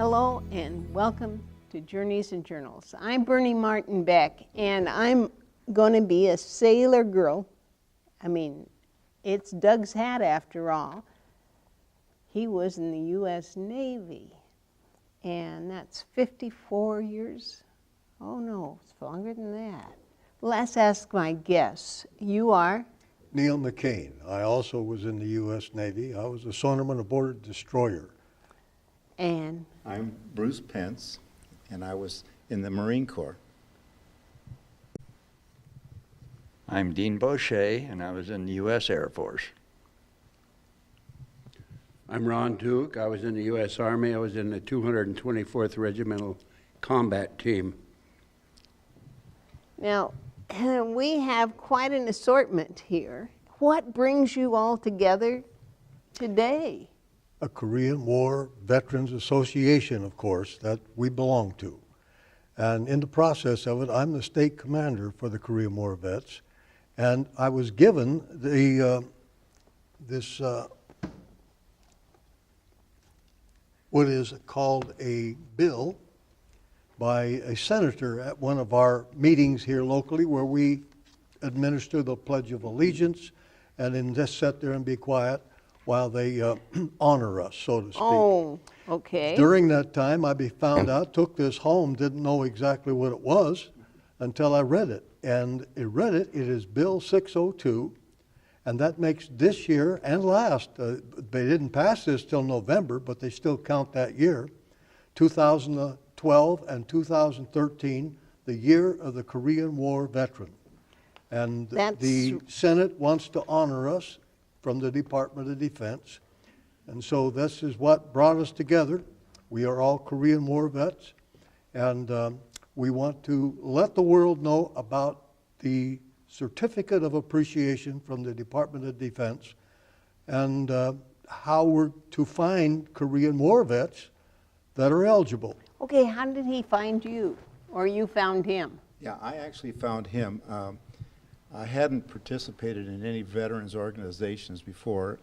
Hello and welcome to Journeys and Journals. I'm Bernie Martin Beck, and I'm going to be a sailor girl. I mean, it's Doug's hat after all. He was in the U.S. Navy, and that's 54 years. Oh no, it's longer than that. Let's ask my guests. You are? Neil McCain. I also was in the U.S. Navy. I was a sonarman aboard a destroyer. And? I'm Bruce Pence, and I was in the Marine Corps. I'm Dean Bosche, and I was in the U.S. Air Force. I'm Ron Duke. I was in the U.S. Army. I was in the 224th Regimental Combat Team. Now, we have quite an assortment here. What brings you all together today? A Korean War Veterans Association, of course, that we belong to. And in the process of it, I'm the state commander for the Korean War vets. And I was given what is called a bill by a senator at one of our meetings here locally, where we administer the Pledge of Allegiance and then just sit there and be quiet while they honor us, so to speak. Oh, okay. During that time, I found out, took this home, didn't know exactly what it was until I read it. And it is Bill 602, and that makes this year and last, they didn't pass this till November, but they still count that year, 2012 and 2013, the year of the Korean War veteran. And the Senate wants to honor us from the Department of Defense. And so this is what brought us together. We are all Korean War vets, and we want to let the world know about the Certificate of Appreciation from the Department of Defense and how we're to find Korean War vets that are eligible. Okay, how did he find you, or you found him? Yeah, I actually found him. I hadn't participated in any veterans organizations before,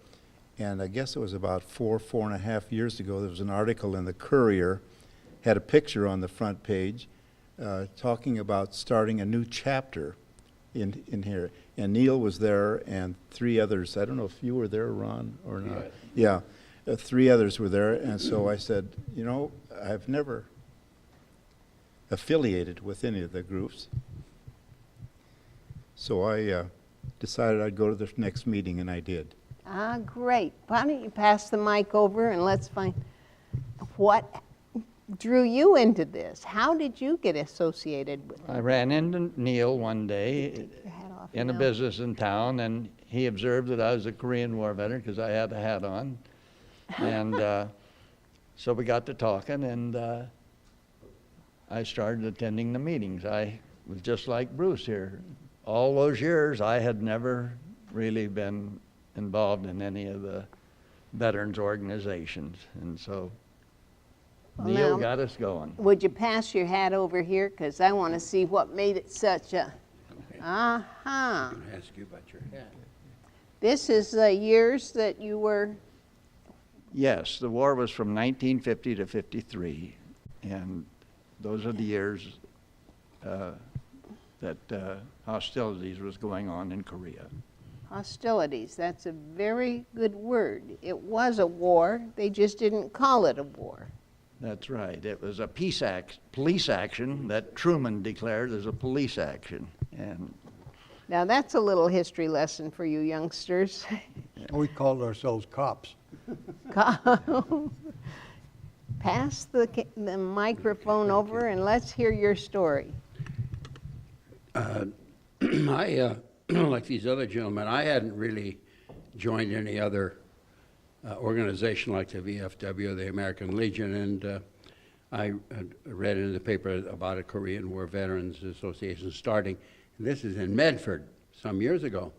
and I guess it was about four and a half years ago, there was an article in the Courier, had a picture on the front page, talking about starting a new chapter in here. And Neil was there, and three others. I don't know if you were there, Ron, or not. Yeah, three others were there, and so I said, you know, I've never affiliated with any of the groups. So I decided I'd go to the next meeting, and I did. Ah, great. Why don't you pass the mic over and let's find what drew you into this? How did you get associated with it? I ran into Neil one day in a business in town, and he observed that I was a Korean War veteran because I had a hat on. And so we got to talking, and I started attending the meetings. I was just like Bruce here. All those years, I had never really been involved in any of the veterans organizations, and so Neil got us going. Would you pass your hat over here, because I want to see what made it such a... Okay. Uh-huh. I'm going to ask you about your hat. This is the years that you were... Yes, the war was from 1950 to 53, and those are the years that hostilities was going on in Korea. Hostilities, that's a very good word. It was a war, they just didn't call it a war. That's right. It was a police action that Truman declared as a police action. And now that's a little history lesson for you youngsters. We called ourselves cops. Pass the microphone over and let's hear your story. I, like these other gentlemen, I hadn't really joined any other organization like the VFW or the American Legion, and I read in the paper about a Korean War Veterans Association starting. This is in Medford some years ago,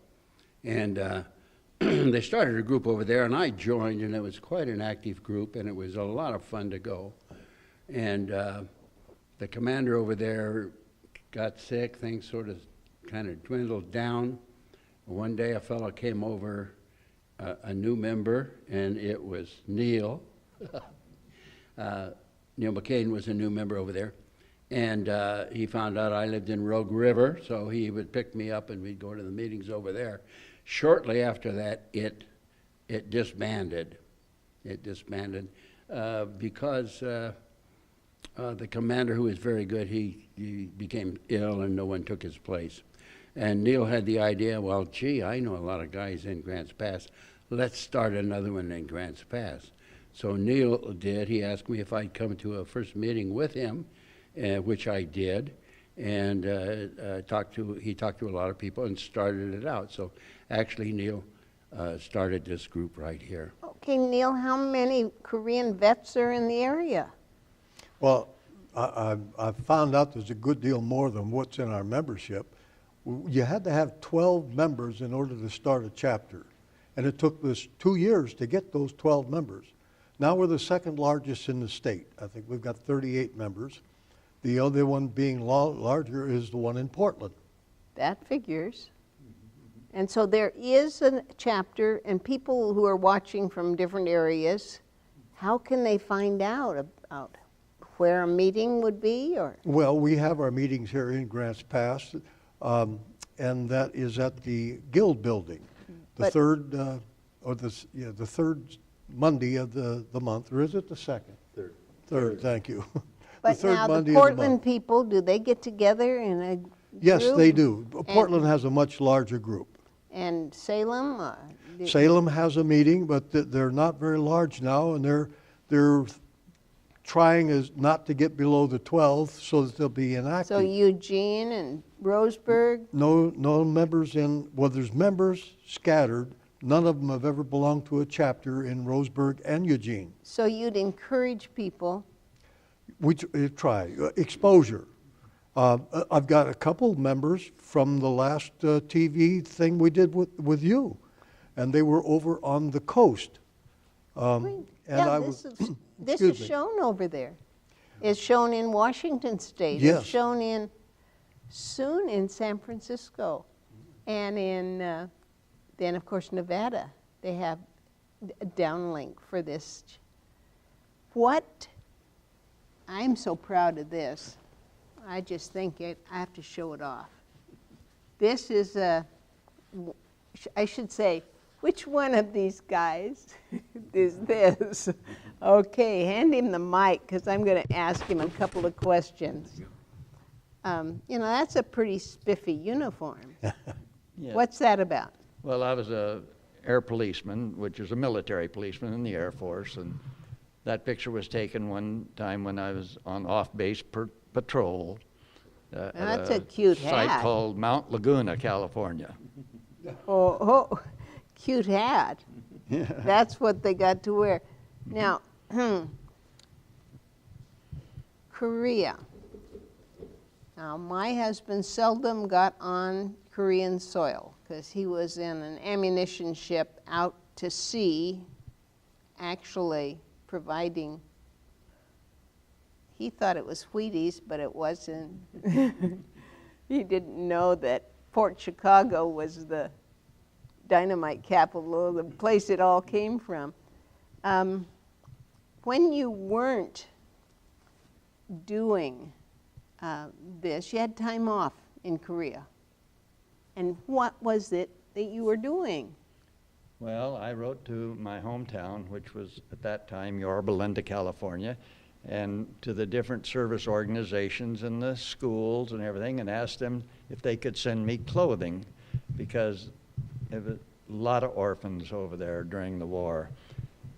and they started a group over there, and I joined, and it was quite an active group, and it was a lot of fun to go. And the commander over there got sick, things sort of kind of dwindled down. One day a fellow came over, a new member, and it was Neil. Neil McCain was a new member over there. And he found out I lived in Rogue River, so he would pick me up and we'd go to the meetings over there. Shortly after that, it disbanded. It disbanded because the commander, who was very good, he became ill and no one took his place. And Neil had the idea, well, gee, I know a lot of guys in Grants Pass. Let's start another one in Grants Pass. So Neil did. He asked me if I'd come to a first meeting with him, which I did, and he talked to a lot of people and started it out. So actually, Neil started this group right here. Okay, Neil, how many Korean vets are in the area? Well, I've found out there's a good deal more than what's in our membership. You had to have 12 members in order to start a chapter, and it took us 2 years to get those 12 members. Now we're the second largest in the state. I think we've got 38 members. The other one being larger is the one in Portland. That figures. And so there is a chapter, and people who are watching from different areas, how can they find out about where a meeting would be? Or Well, we have our meetings here in Grants Pass, and that is at the Guild Building, the third Monday of the month, or is it the second? Third, thank you. But now the Portland people, do they get together in a group? Yes, they do. Portland has a much larger group. And Salem? Salem has a meeting, but they're not very large now, and they're trying not to get below the 12 so that they'll be inactive. So Eugene and Roseburg? No members there's members scattered. None of them have ever belonged to a chapter in Roseburg and Eugene. So you'd encourage people? We try. Exposure. I've got a couple members from the last TV thing we did with you, and they were over on the coast. This is shown over there. It's shown in Washington State. Yes. It's shown soon in San Francisco, and in then of course Nevada. They have a downlink for this. I'm so proud of this. I just think I have to show it off. This is I should say, which one of these guys is this? Okay, hand him the mic because I'm going to ask him a couple of questions. That's a pretty spiffy uniform. Yeah. What's that about? Well, I was a air policeman, which is a military policeman in the Air Force, and that picture was taken one time when I was on off-base patrol. That's a cute hat. Site called Mount Laguna, California. Oh, cute hat. Yeah. That's what they got to wear. Now, Korea. Now, my husband seldom got on Korean soil because he was in an ammunition ship out to sea, actually providing. He thought it was Wheaties, but it wasn't. He didn't know that Port Chicago was the dynamite capital, the place it all came from. When you weren't doing this, you had time off in Korea. And what was it that you were doing? Well, I wrote to my hometown, which was at that time Yorba Linda, California, and to the different service organizations and the schools and everything, and asked them if they could send me clothing, because there was a lot of orphans over there during the war.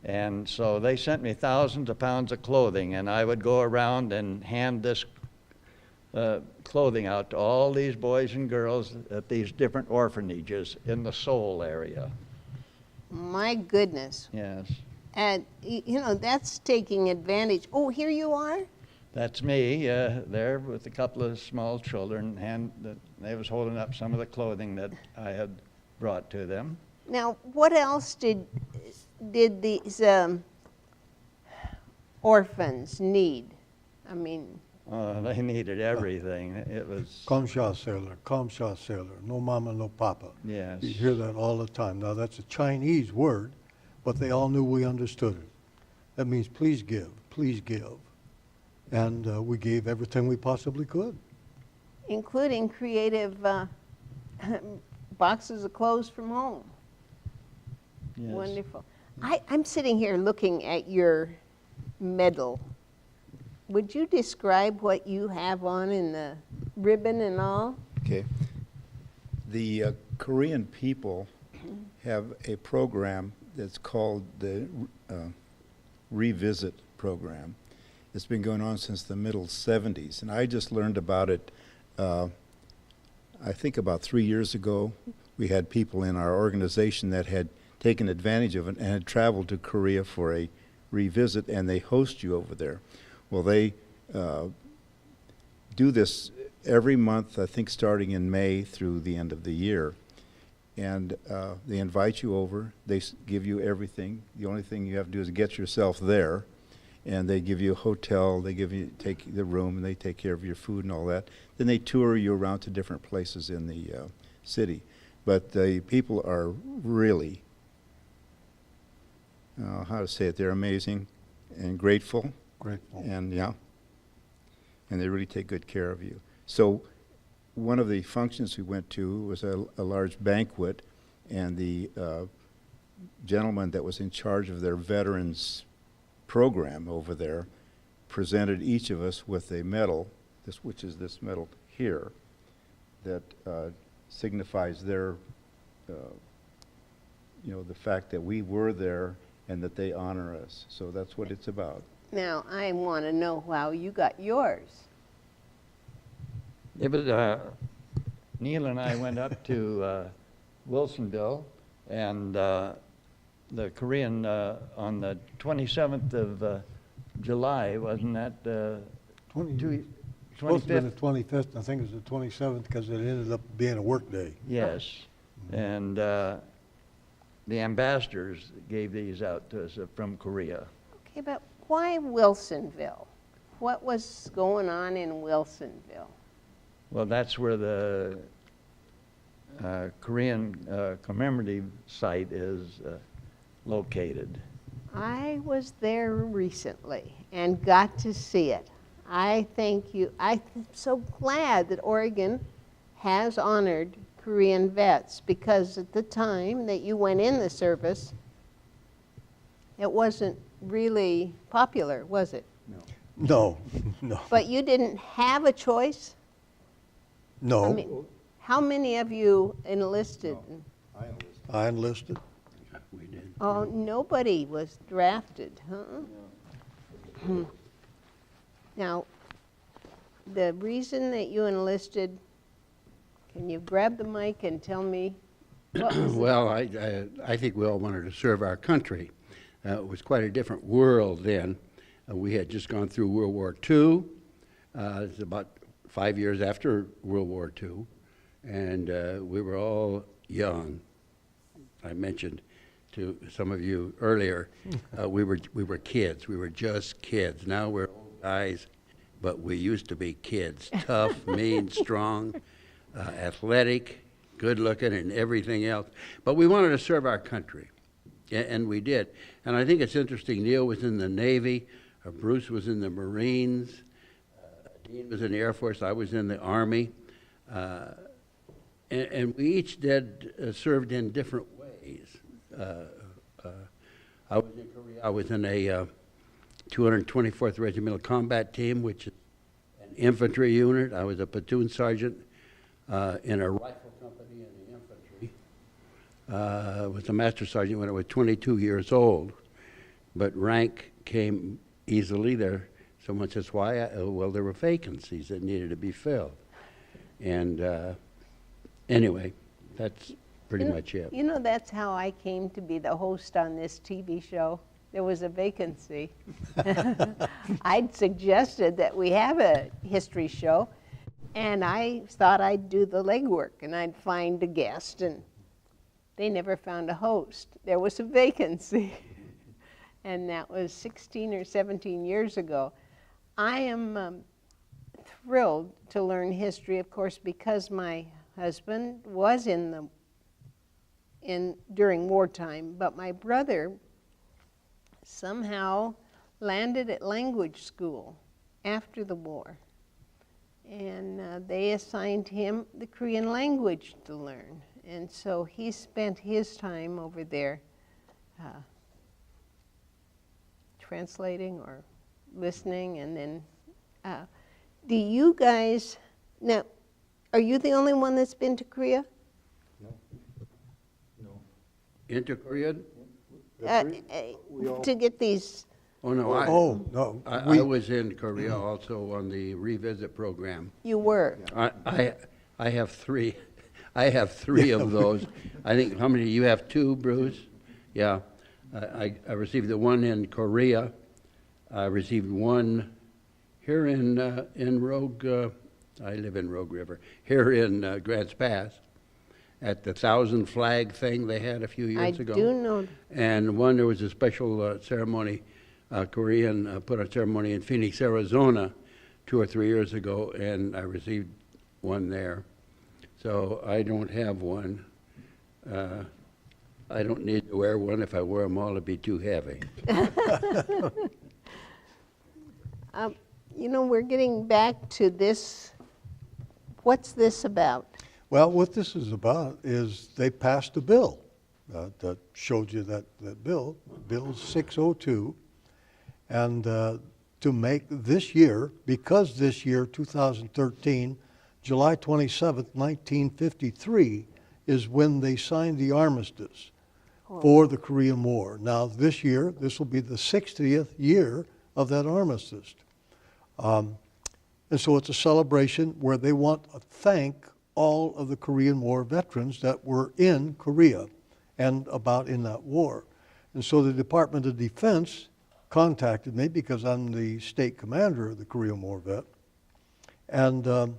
And so they sent me thousands of pounds of clothing, and I would go around and hand this clothing out to all these boys and girls at these different orphanages in the Seoul area. My goodness. Yes. And, that's taking advantage. Oh, here you are? That's me there with a couple of small children, and they was holding up some of the clothing that I had brought to them. Now, what else did these orphans need? I mean... They needed everything. It was... Kamsha sailor, no mama, no papa. Yes. You hear that all the time. Now, that's a Chinese word, but they all knew we understood it. That means please give, please give. And we gave everything we possibly could. Including creative boxes of clothes from home. Yes. Wonderful. I'm sitting here looking at your medal. Would you describe what you have on in the ribbon and all? Okay. The Korean people have a program that's called the Revisit program. It's been going on since the middle 70s, and I just learned about it, I think about 3 years ago. We had people in our organization that had taken advantage of it and had traveled to Korea for a revisit, and they host you over there. Well, they do this every month, I think starting in May through the end of the year. And they invite you over. They give you everything. The only thing you have to do is get yourself there. And they give you a hotel, they take the room, and they take care of your food and all that. Then they tour you around to different places in the city. But the people are really, how to say it, they're amazing and grateful. Grateful. And yeah, and they really take good care of you. So one of the functions we went to was a large banquet, and the gentleman that was in charge of their veterans program over there presented each of us with a medal, which is this medal here, that signifies their, the fact that we were there and that they honor us. So that's what it's about. Now, I want to know how you got yours. Yeah, but Neil and I went up to Wilsonville, and the Korean on the 27th of July, wasn't that 25th? Supposed to be the 25th. I think it was the 27th because it ended up being a work day. Yes, and the ambassadors gave these out to us from Korea. Okay, but why Wilsonville? What was going on in Wilsonville? Well, that's where the Korean commemorative site is located. I was there recently and got to see it. I'm so glad that Oregon has honored Korean vets, because at the time that you went in the service, it wasn't really popular, was it? No. But you didn't have a choice? No. I mean, how many of you enlisted? I enlisted. I enlisted. We did. Oh, nobody was drafted, huh? Now, the reason that you enlisted, can you grab the mic and tell me what was Well, I think we all wanted to serve our country. It was quite a different world then. We had just gone through World War II. It's about 5 years after World War II, and we were all young. I mentioned to some of you earlier, we were kids. We were just kids. Now we're old guys, but we used to be kids. Tough, mean, strong, athletic, good-looking, and everything else. But we wanted to serve our country, and we did. And I think it's interesting. Neil was in the Navy. Bruce was in the Marines. Dean was in the Air Force. I was in the Army. And we each served in different ways. I was in Korea. I was in a 224th Regimental Combat Team, which is an infantry unit. I was a platoon sergeant in a rifle company in the infantry. I was a master sergeant when I was 22 years old. But rank came easily there. Someone says, why? Well, there were vacancies that needed to be filled. And anyway, that's pretty much it. You know, that's how I came to be the host on this TV show. There was a vacancy. I'd suggested that we have a history show, and I thought I'd do the legwork, and I'd find a guest, and they never found a host. There was a vacancy, and that was 16 or 17 years ago. I am thrilled to learn history, of course, because my husband was during wartime, but my brother somehow landed at language school after the war. And they assigned him the Korean language to learn. And so he spent his time over there translating or listening. And then, do you guys, now, are you the only one that's been to Korea? No. Into Korea? To get these, Oh, no, No. I was in Korea also on the revisit program. you were. I have three. I have three of those. I think, how many, you have two, Bruce? Yeah. I received the one in Korea. I received one here in Rogue, I live in Rogue River, here in Grants Pass, at the 1,000 flag thing they had a few years ago. I do know. And one, there was a special ceremony, Korean put a ceremony in Phoenix, Arizona 2 or 3 years ago, and I received one there. So I don't have one. I don't need to wear one. If I wear them all, it'd be too heavy. You know, we're getting back to this. What's this about? Well, what this is about is they passed a bill that showed you that bill, Bill 602, and to make this year, because this year, 2013, July 27th, 1953, is when they signed the armistice for the Korean War. Now, this year, this will be the 60th year of that armistice. And so it's a celebration where they want to thank all of the Korean War veterans that were in Korea and about in that war. And so the Department of Defense contacted me because I'm the state commander of the Korean War vet, and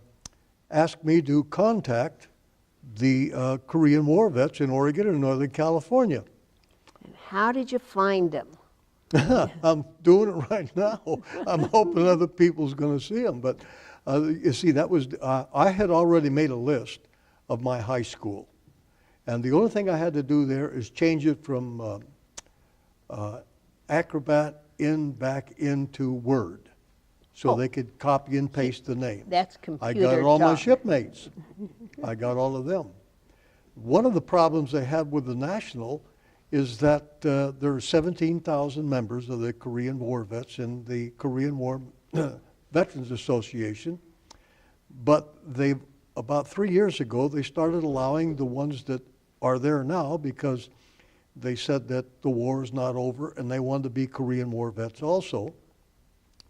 asked me to contact the Korean War vets in Oregon and Northern California. And how did you find them? I'm doing it right now. I'm hoping other people's going to see them. But you see, that was I had already made a list of my high school, and the only thing I had to do there is change it from Acrobat back into Word, so they could copy and paste the name. That's computer I got all my talk. shipmates. I got all of them. One of the problems they had with the National is that there are 17,000 members of the Korean War vets in the Korean War Veterans Association, but about 3 years ago, they started allowing the ones that are there now because they said that the war is not over and they wanted to be Korean War vets also,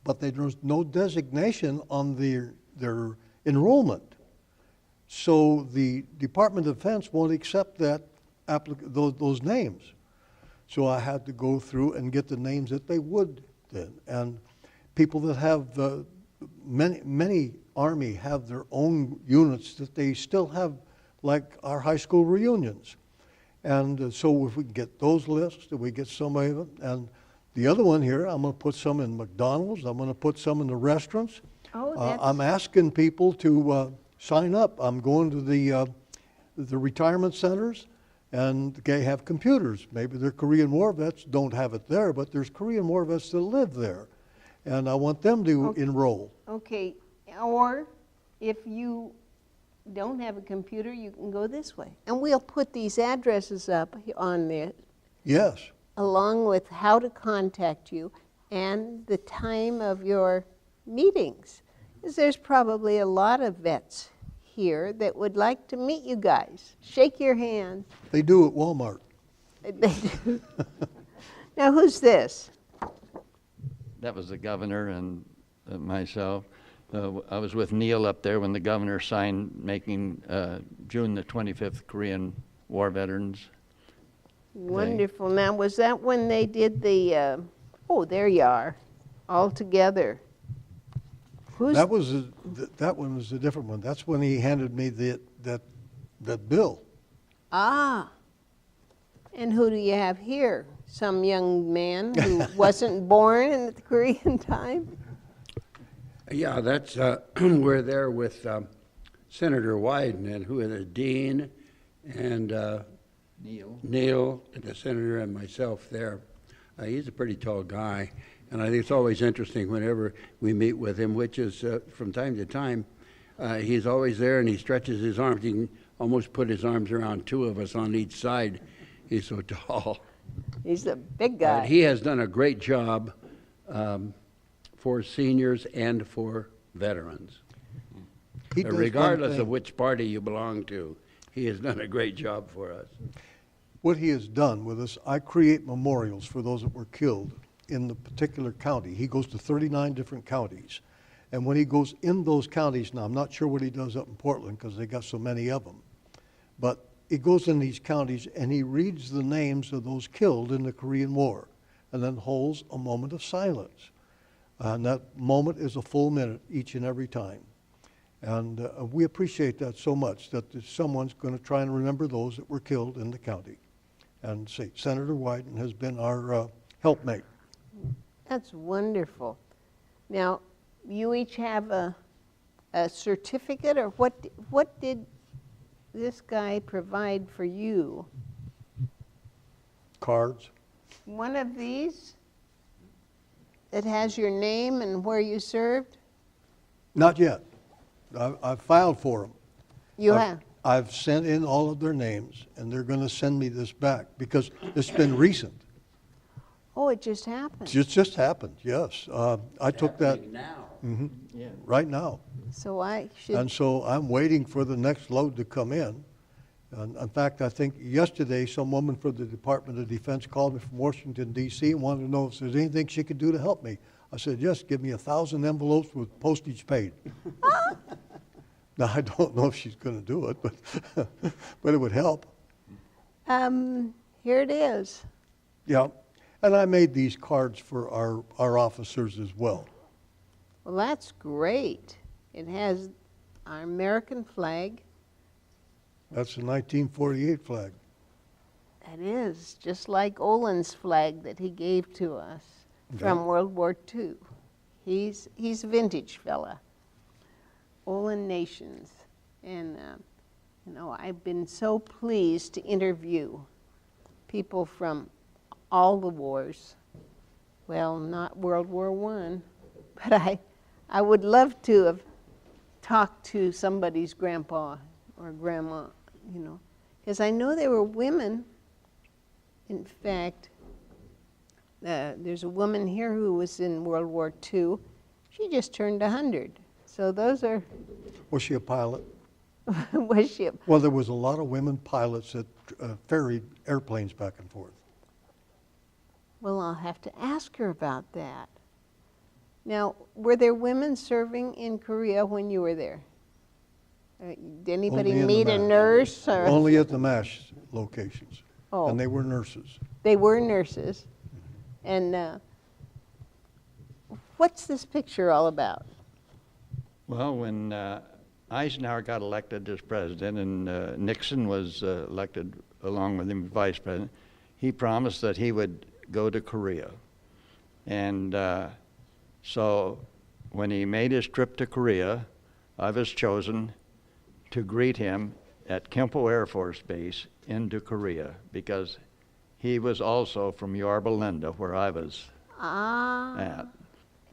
but there was no designation on their enrollment. So the Department of Defense won't accept that those names. So I had to go through and get the names that they would then. And people that have many Army have their own units that they still have, like our high school reunions. And so if we can get those lists, if we get some of them. And the other one here, I'm going to put some in McDonald's. I'm going to put some in the restaurants. Oh, I'm asking people to sign up. I'm going to the retirement centers, and they have computers. Maybe their Korean War vets don't have it there, but there's Korean War vets that live there. And I want them to enroll. Okay, or if you don't have a computer, you can go this way. And we'll put these addresses up on there. Yes. Along with how to contact you and the time of your meetings. Because there's probably a lot of vets here that would like to meet you guys. Shake your hand. They do at Walmart. They do. Now, who's this? That was the governor and myself. I was with Neil up there when the governor signed making June the 25th Korean War Veterans Day. Wonderful. Now, was that when they did the, oh, there you are, all together. Who's That one was a different one. That's when he handed me that bill. Ah, and who do you have here? Some young man who wasn't born in the Korean time? Yeah, that's, we're there with Senator Wyden, and who is the dean, and Neil, and the senator, and myself there. He's a pretty tall guy. And I think it's always interesting whenever we meet with him, which is from time to time, he's always there and he stretches his arms. He can almost put his arms around two of us on each side. He's so tall. He's a big guy. And he has done a great job for seniors and for veterans. Regardless of which party you belong to, he has done a great job for us. What he has done with us, I create memorials for those that were killed in the particular county. He goes to 39 different counties. And when he goes in those counties, now I'm not sure what he does up in Portland because they got so many of them, but he goes in these counties and he reads the names of those killed in the Korean War and then holds a moment of silence. And that moment is a full minute each and every time. And we appreciate that so much, that someone's going to try and remember those that were killed in the county. And say, Senator Wyden has been our helpmate. That's wonderful. Now, you each have a certificate, or what did this guy provide for you? Cards. One of these that has your name and where you served? Not yet. I've filed for them. You have? I've sent in all of their names, and they're going to send me this back because it's been recent. Oh, it just happened. It just happened, yes. I took that now. Yeah. right now. So I should. And so I'm waiting for the next load to come in. And in fact, I think yesterday some woman from the Department of Defense called me from Washington, D.C. and wanted to know if there's anything she could do to help me. I said, yes, give me 1,000 envelopes with postage paid. Now, I don't know if she's going to do it, but it would help. Here it is. Yeah. And I made these cards for our officers as well. Well, that's great. It has our American flag. That's the 1948 flag. It is, just like Olin's flag that he gave to us from World War II. He's a vintage fella. Olin Nations. And, you know, I've been so pleased to interview people from all the wars. Well, not World War I, but I would love to have talked to somebody's grandpa or grandma, you know, because I know there were women. In fact, there's a woman here who was in World War II. She just turned 100. So those are. Was she a pilot? Was she? Well, there was a lot of women pilots that ferried airplanes back and forth. Well, I'll have to ask her about that. Now, were there women serving in Korea when you were there? Did anybody Only in meet the a MASH. nurse? Or? Only at the MASH locations. Oh. And they were nurses. They were nurses. And what's this picture all about? Well, when Eisenhower got elected as president and Nixon was elected along with him as vice president, he promised that he would go to Korea. And so when he made his trip to Korea, I was chosen to greet him at Kimpo Air Force Base into Korea because he was also from Yorba Linda, where I was at.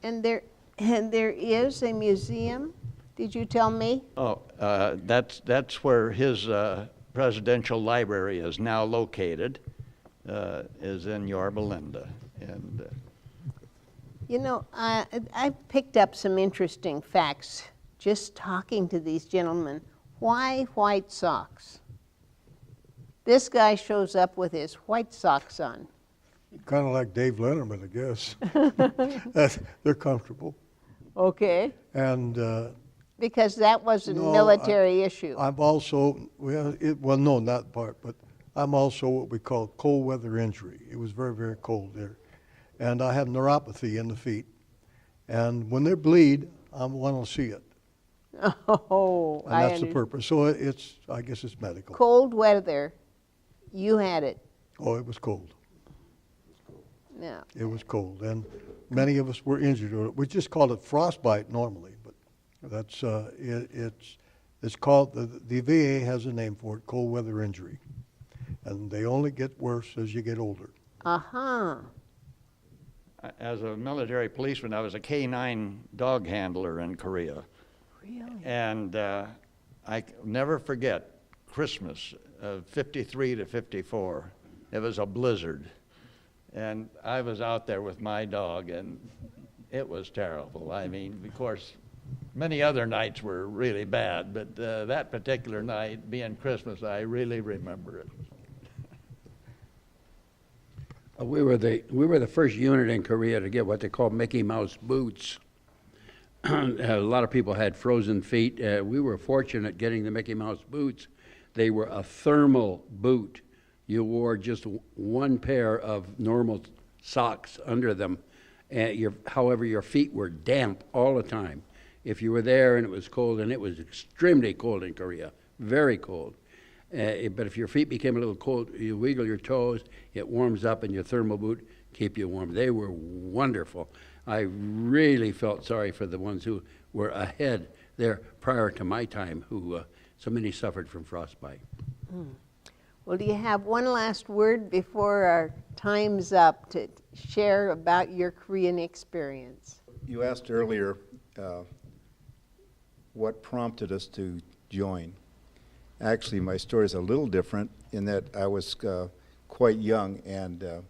And there is a museum, did you tell me? Oh, that's where his presidential library is now located, is in Yorba Linda. And you know, I picked up some interesting facts just talking to these gentlemen. Why white socks? This guy shows up with his white socks on. Kind of like Dave Letterman, I guess. They're comfortable. Okay. And because that was a no, military issue. I'm also, well, no, not part, but I'm also what we call cold weather injury. It was very, very cold there. And I have neuropathy in the feet. And when they bleed, I want to see it. Oh, And that's the purpose. So I guess it's medical. Cold weather, you had it. Oh, it was cold. No. It was cold. And many of us were injured. We just called it frostbite normally, but that's, it's called, the VA has a name for it, cold weather injury. And they only get worse as you get older. Uh-huh. as a military policeman, I was a K-9 dog handler in Korea. Really? And never forget Christmas of 53 to 54. It was a blizzard. And I was out there with my dog, and it was terrible. I mean, of course, many other nights were really bad, but that particular night, being Christmas, I really remember it. We were the first unit in Korea to get what they call Mickey Mouse boots. A lot of people had frozen feet. We were fortunate getting the Mickey Mouse boots. They were a thermal boot. You wore just one pair of normal socks under them. However, your feet were damp all the time. If you were there and it was cold, and it was extremely cold in Korea, very cold. But if your feet became a little cold, you wiggle your toes, it warms up, and your thermal boot keep you warm. They were wonderful. I really felt sorry for the ones who were ahead there prior to my time, who so many suffered from frostbite. Well, do you have one last word before our time's up to share about your Korean experience? You asked earlier what prompted us to join. Actually, my story is a little different in that I was quite young, and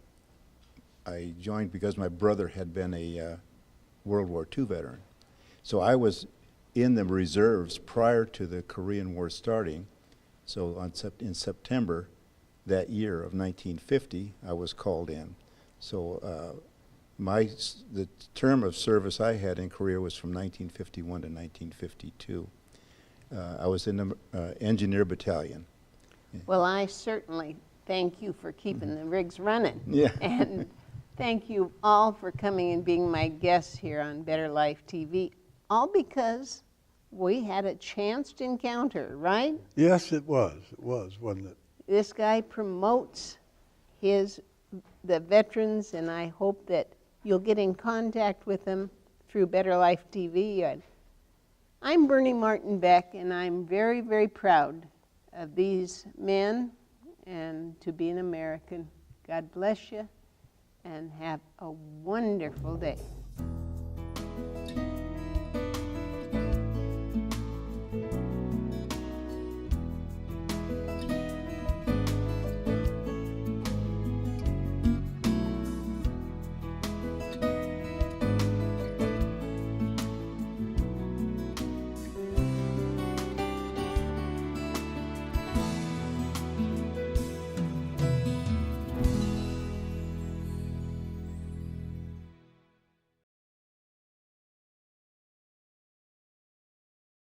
I joined because my brother had been a World War II veteran. So I was in the reserves prior to the Korean War starting. So in September that year of 1950, I was called in. So the term of service I had in Korea was from 1951 to 1952. I was in the engineer battalion. Well, I certainly thank you for keeping the rigs running. Yeah. And thank you all for coming and being my guests here on Better Life TV, all because we had a chanced encounter, right? Yes, it was, wasn't it? This guy promotes the veterans, and I hope that you'll get in contact with them through Better Life TV. I'm Bernie Martin Beck, and I'm very, very proud of these men and to be an American. God bless you, and have a wonderful day.